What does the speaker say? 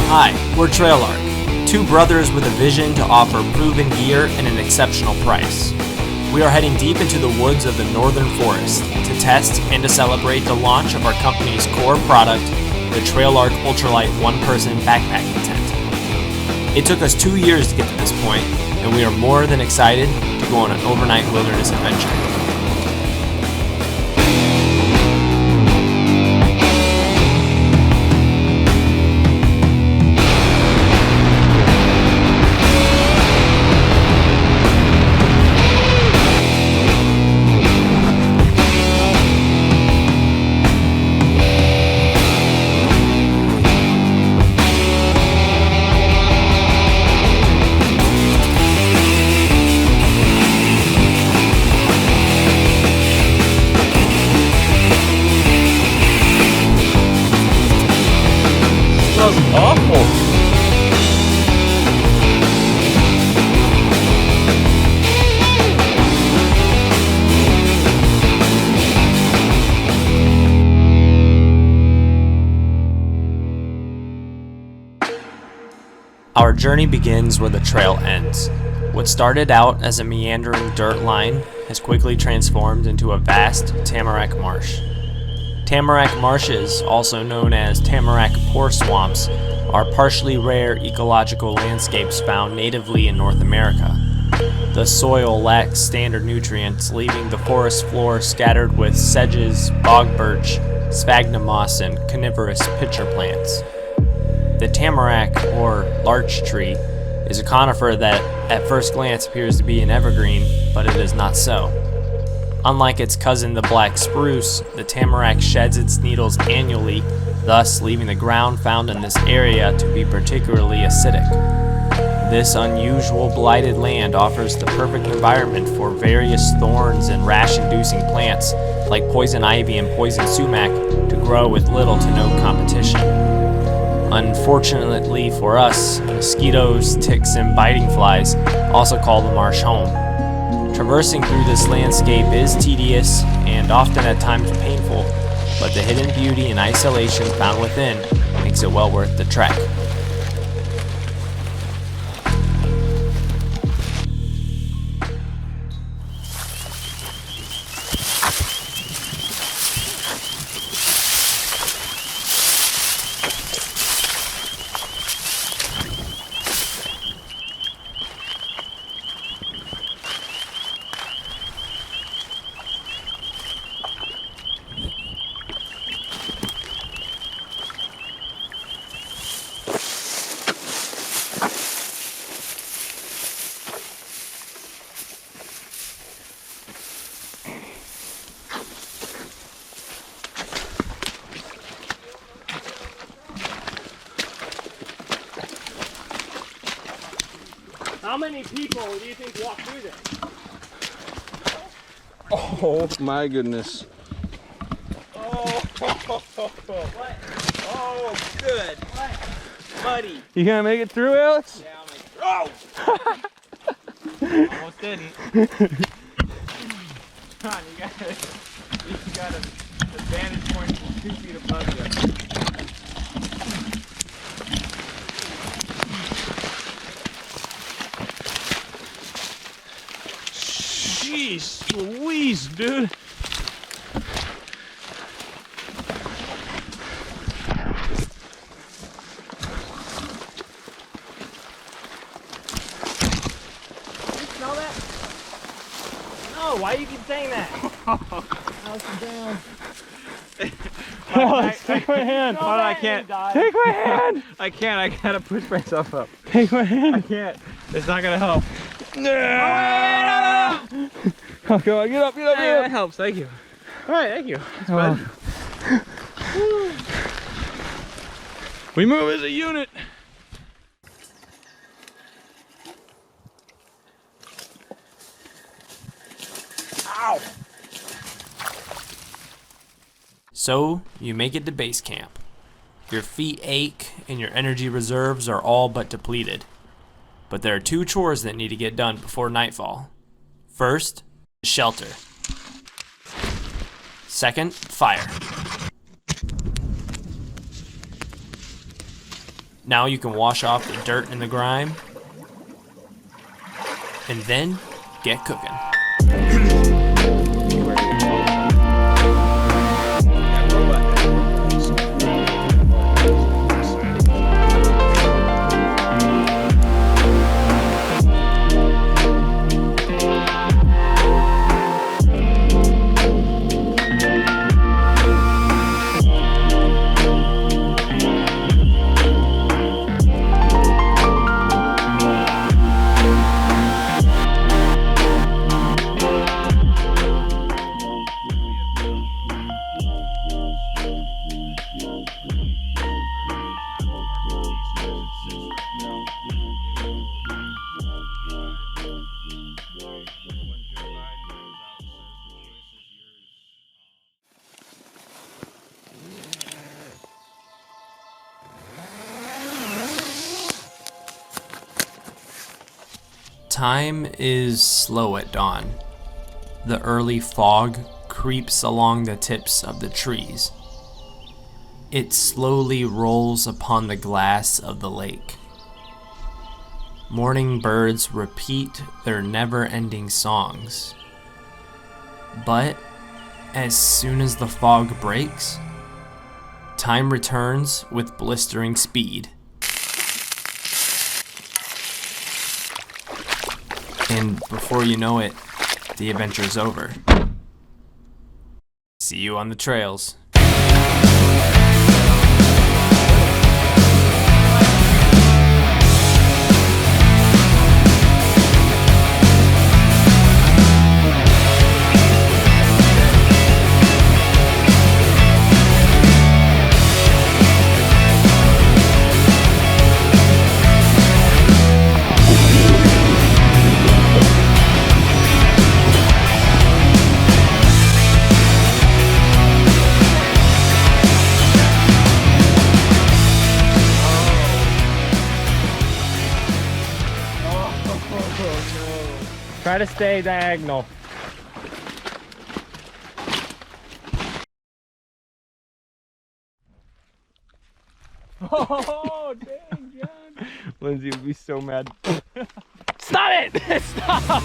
Hi, we're TrailLark, two brothers with a vision to offer proven gear and an exceptional price. We are heading deep into the woods of the northern forest to test and to celebrate the launch of our company's core product, the TrailLark Ultralight one-person backpacking tent. It took us 2 years to get to this point, and we are more than excited to go on an overnight wilderness adventure. Awful. Our journey begins where the trail ends. What started out as a meandering dirt line has quickly transformed into a vast Tamarack Marsh. Tamarack Marshes, also known as Tamarack pore swamps, are partially rare ecological landscapes found natively in North America. The soil lacks standard nutrients, leaving the forest floor scattered with sedges, bog birch, sphagnum moss, and coniferous pitcher plants. The tamarack, or larch tree, is a conifer that at first glance appears to be an evergreen, but it is not so. Unlike its cousin the black spruce, the tamarack sheds its needles annually, thus leaving the ground found in this area to be particularly acidic. This unusual blighted land offers the perfect environment for various thorns and rash-inducing plants like poison ivy and poison sumac to grow with little to no competition. Unfortunately for us, mosquitoes, ticks, and biting flies also call the marsh home. Traversing through this landscape is tedious and often at times painful, but the hidden beauty and isolation found within makes it well worth the trek. How many people do you think walk through this? Oh my goodness. Oh, what? Oh, good. What? Buddy. You gonna make it through, Alex? Yeah, I'll make it. Oh! Almost didn't. Come on, you got a vantage point from 2 feet above you. Jeez Louise, dude. Smell that? No, why you keep saying that? Alex is down. Alex, take my hand. Oh, I can't. Take my hand. I can't. I gotta push myself up. Take my hand. I can't. It's not gonna help. No. Oh, come on, get up, get up, Hey, get that up. helps. Thank you. All right, thank you. That's fun. We move as a unit. Ow! So, you make it to base camp. Your feet ache and your energy reserves are all but depleted. But there are 2 chores that need to get done before nightfall. First, shelter. Second, fire. Now you can wash off the dirt and the grime, and then get cooking. Time is slow at dawn. The early fog creeps along the tips of the trees. It slowly rolls upon the glass of the lake. Morning birds repeat their never-ending songs. But as soon as the fog breaks, time returns with blistering speed. And before you know it, the adventure's over. See you on the trails. Try to stay diagonal. Oh, dang, John. Lindsay would be so mad. Stop it! Stop!